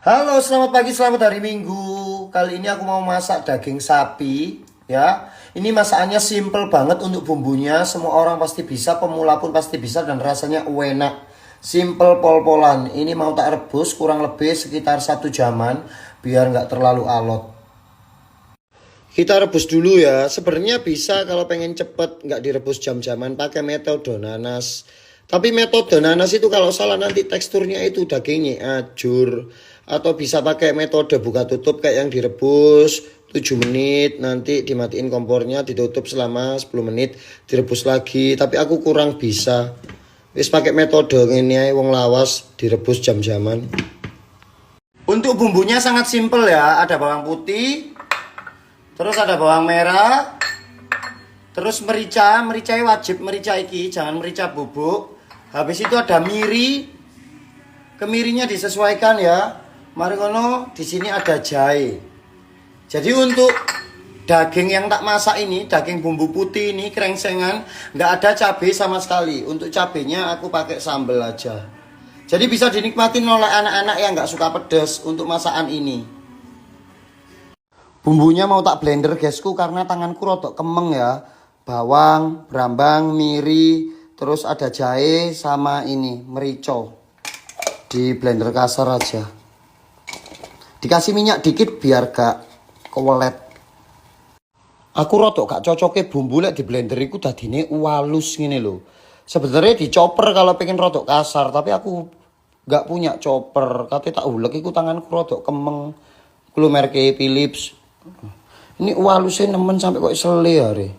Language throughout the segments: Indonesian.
Halo, selamat pagi, selamat hari Minggu. Kali ini aku mau masak daging sapi, ya. Ini masakannya simple banget untuk bumbunya. Semua orang pasti bisa, pemula pun pasti bisa dan rasanya enak. Simple pol-polan. Ini mau tak rebus kurang lebih sekitar 1 jaman biar nggak terlalu alot. Kita rebus dulu ya. Sebenarnya bisa kalau pengen cepet nggak direbus jam-jaman pakai metode nanas. Tapi metode nanas itu kalau salah nanti teksturnya itu dagingnya ajur. Atau bisa pakai metode buka tutup kayak yang direbus 7 menit. Nanti dimatiin kompornya, ditutup selama 10 menit, direbus lagi. Tapi aku kurang bisa. Wis pakai metode ini ae wong lawas direbus jam-jaman. Untuk bumbunya sangat simpel ya. Ada bawang putih, terus ada bawang merah, terus merica. Mericanya wajib merica iki, jangan merica bubuk. Habis itu ada miri. Kemirinya disesuaikan ya. Mari kono, di sini ada jahe. Jadi untuk daging yang tak masak ini, daging bumbu putih ini krengsengan, nggak ada cabai sama sekali. Untuk cabenya aku pakai sambal aja. Jadi bisa dinikmatin oleh anak-anak yang nggak suka pedas untuk masakan ini. Bumbunya mau tak blender guysku karena tanganku rodok kemeng ya. Bawang, brambang, miri, terus ada jahe sama ini merica. Di blender kasar aja. Dikasih minyak dikit biar gak kewelet. Aku rodok gak cocoknya bumbu lek di blender iku dadine walus ngene lho. Sebenarnya di chopper kalau pengen rodok kasar, tapi aku gak punya chopper. Katanya tak ulek iku tanganku rodok kemeng. Kulo merke Philips. Ini walusnya nemen sampai kok sele hari.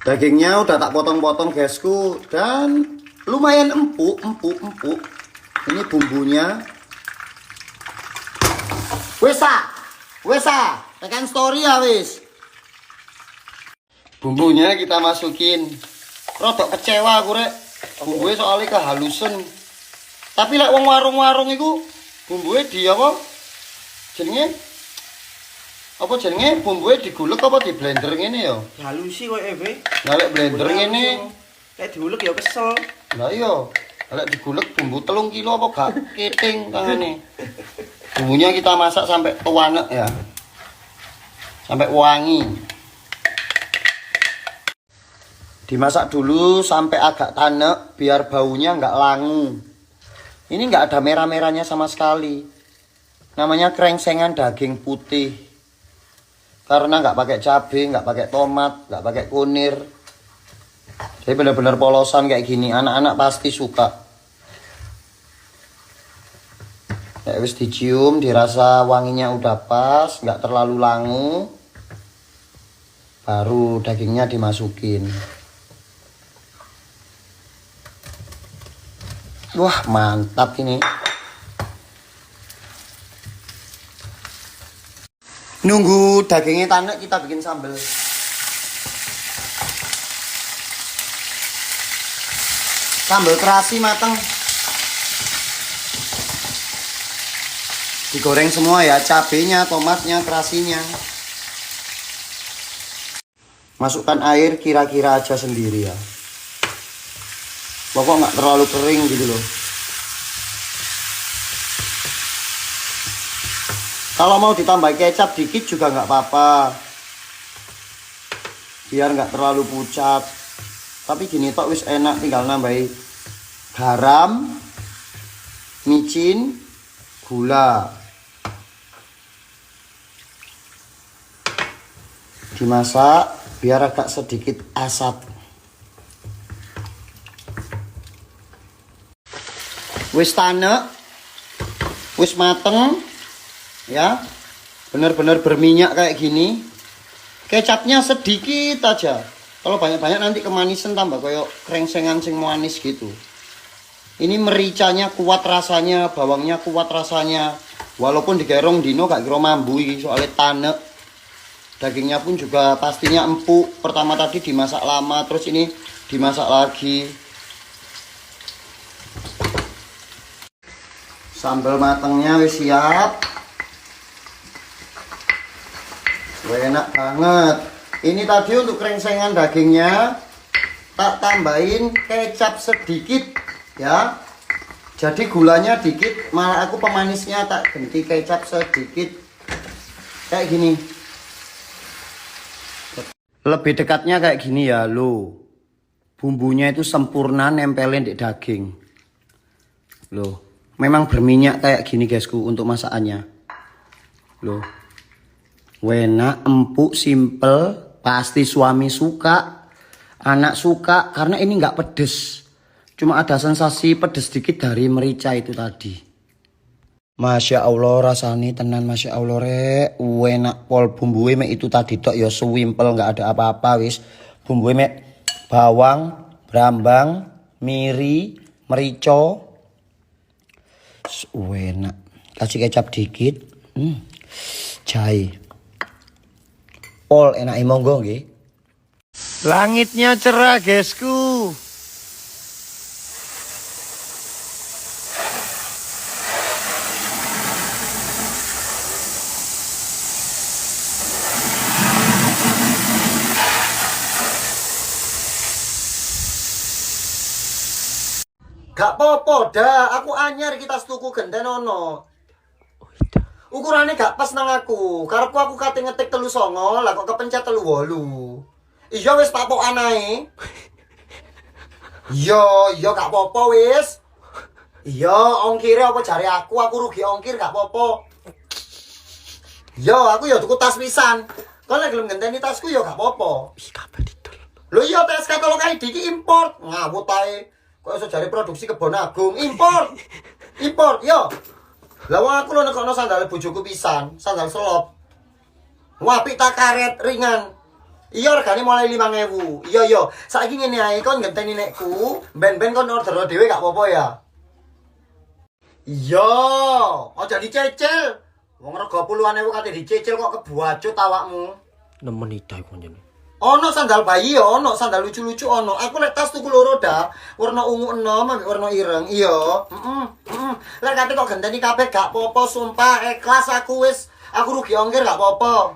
Dagingnya udah tak potong-potong guysku dan lumayan empuk. Ini bumbunya. Wesa, tekan story ya wis. Bumbunya kita masukin. Rodok kecewa aku rek. Bumbunya soalnya kehalusan. Tapi lek wong warung-warung iku bumbunya di apa? Jenenge bumbunya digulek apa di blender ngene ya? Halusi koyo ewe. Lah lek blender ngene Kayak diulek ya kesel. lah iya. Lek digulek bumbu 3 kilo apa gak keting tangane. Bumbunya kita masak sampai tuanek ya. Sampai wangi. Dimasak dulu sampai agak tanek biar baunya nggak langu. Ini nggak ada merah-merahnya sama sekali. Namanya krengsengan daging putih. Karena nggak pakai cabai, nggak pakai tomat, nggak pakai kunir. Jadi benar-benar polosan kayak gini. Anak-anak pasti suka. Ya wis dicium, dirasa wanginya udah pas, nggak terlalu langu. Baru dagingnya dimasukin. Wah, mantap ini. Nunggu dagingnya tanek kita bikin sambal. Sambal terasi mateng. Digoreng semua ya, cabenya, tomatnya, terasinya. Masukkan air kira-kira aja sendiri ya. Pokok nggak terlalu kering gitu loh. Kalau mau ditambah kecap dikit juga nggak apa-apa. Biar nggak terlalu pucat. Tapi gini tok wis enak, tinggal nambahin garam, micin, gula. Dimasak biar agak sedikit asat. Wis tanek, wis mateng ya, bener-bener berminyak kayak gini. Kecapnya sedikit aja. Kalau banyak-banyak nanti kemanisan tambah kayak krengsengan sing manis gitu. Ini mericanya kuat rasanya, bawangnya kuat rasanya. Walaupun digerong dino gak kira mambu iki soalnya tanek. Dagingnya pun juga pastinya empuk. Pertama tadi dimasak lama, terus ini dimasak lagi. Sambal matangnya wis siap. Wah, enak banget. Ini tadi untuk krengsengan dagingnya tak tambahin kecap sedikit ya. Jadi gulanya dikit, malah aku pemanisnya tak ganti kecap sedikit. Kayak gini. Lebih dekatnya kayak gini ya, lo. Bumbunya itu sempurna nempelin di daging. Loh, memang berminyak kayak gini guysku untuk masakannya. Loh. Enak, empuk, simple, pasti suami suka, anak suka karena ini nggak pedes. Cuma ada sensasi pedes sedikit dari merica itu tadi. Masya Allah rasanya tenan, Masya Allah rek. Enak pol bumbunya itu tadi tok ya swimpel, nggak ada apa-apa wis. Bumbunya bawang, brambang, miri, merica. Enak. Kasih kecap dikit. Jahe. Pol enak monggo nggih. Langitnya cerah, guysku. Gak popo dah, aku anyar kita setuku genten ono. Ukurannya gak pas nang aku. Karepku aku kate ngetik 39, lah kok kepencet 38. Iya wis papokan ae. Iya gak apa-apa wis. Iya, ongkire apa jare aku rugi ongkir gak apa-apa. Iya, aku ya tuku tas pisan. Kok lek gelem ngenteni tasku ya gak apa-apa. Ih, kabeh didol. Lho iya tes katalog ID iki import. Ngawut ae. Kok iso jare produksi Kebon Agung import. Import, yo. Lah wong aku lho nekokno sandal bojoku pisan, sandal selop. Apik tak karet ringan. Iya regane mulai 5.000. Iya. Saiki ngene ae kon ngenteni nekku, ben-ben kon order dhewe gak apa-apa ya. Iya, aja dicecil. Wong rega puluhan ewu kate dicecil kok kebuacut awakmu. Nemen ida iku njene. Ono sandal bayi ya, ono sandal lucu-lucu ono. Aku lek tas tuku loro dah, warna ungu enom ambek warna ireng. Iya. Lek kate kok genteni kabeh gak apa-apa, sumpah ikhlas aku wis. Aku rugi ongkir gak apa-apa.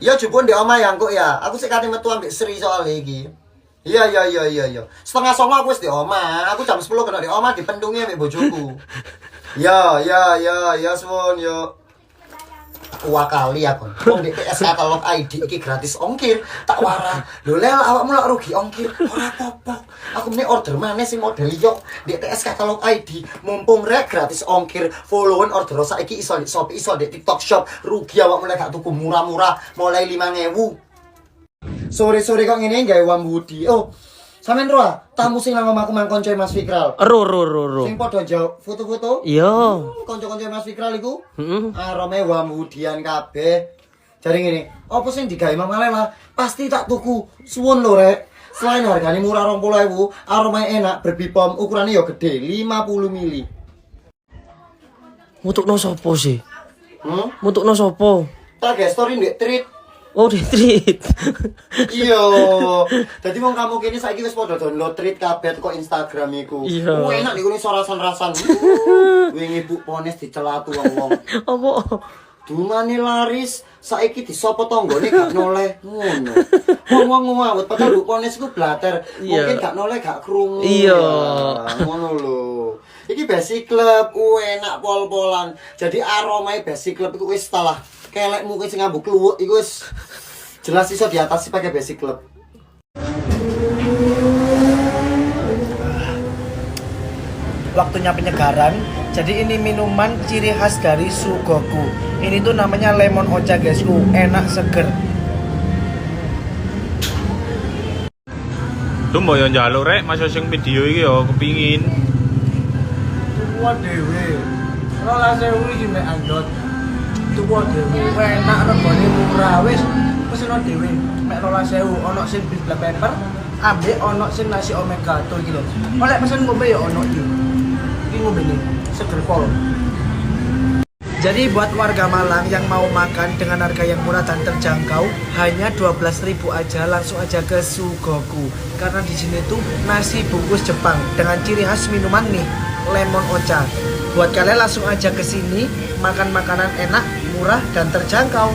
Iya jupuk ndek omah ya engko ya. Aku sik kate metu ambek Sri soal iki. Iya. Setengah 09.00 aku wis ndek omah. Aku jam 10 kena ndek omah dipendungi ambek bojoku. Ya, suwun yo. Wah kali aku. Wong di PS katalog ID iki gratis ongkir. Tak warah. Lho lel awakmu lak rugi ongkir. Ora apa-apa. Aku meni order maneh sing model yo di PS katalog ID. Mumpung rek gratis ongkir, followen order saiki iso di Shopee, iso di TikTok Shop. Rugi awakmu lek gak tuku murah-murah mulai 5.000. Sore-sore kok ngene gawe wambudi. Oh, sampean ro tamu sing nang omahku mang koncoe Mas Fikral. Ro. Sing padha jauh foto-foto? Iya. Kanca-kanca Mas Fikral iku? Heeh. Arome wambudian kabeh. Jare ngene, apa sing digawe Mama Lela? Pasti tak tuku. Suwun lho rek. Selain harganya murah 20.000, aromanya enak, berbipom, ukurannya ya gede, 50 mili. Mutukno sapa sih? Mutukno sapa? Tak guys, story ndek treat. Oh, di treat. Iya. Dadi wong kamu kene saiki wis padha download treat kabeh kok Instagram iku. Iya. Enak niku rasan-rasan. Wingi Bu Pones dicelatu wong-wong. Apa? Dumane laris, saiki disopo tanggane gak noleh ngono. Wong-wong ngawut padahal Bu Pones iku blater. Iya. Mungkin gak noleh gak krungu. Iya. Ngono lho. Iki Basic Club, enak pol-polan. Jadi aromanya Basic Club iku wis salah. Kelekmu sing ngambuk kluwuk iku wis jelas iso diatasi pakai Basic Club. Waktunya penyegaran. Jadi ini minuman ciri khas dari Sugoku. Ini tuh namanya lemon ocha guysku, enak seger. Lu mau yang njaluk rek masuk sing video iki yo kepingin. Tuwa dhewe. 12.000 iki mek andot. Tuwa dhewe. Enak regane murah wis. Peseno dhewe mek 12.000 ono sing beef black pepper, ambek ono sing nasi omega tuh iki lho. Oleh pesen ngombe ya ono iki. Iki ngombe nih, seger pol. Jadi buat warga Malang yang mau makan dengan harga yang murah dan terjangkau, hanya 12.000 aja, langsung aja ke Sugoku. Karena di sini tuh nasi bungkus Jepang dengan ciri khas minuman nih, lemon ocha. Buat kalian langsung aja ke sini makan makanan enak, murah dan terjangkau.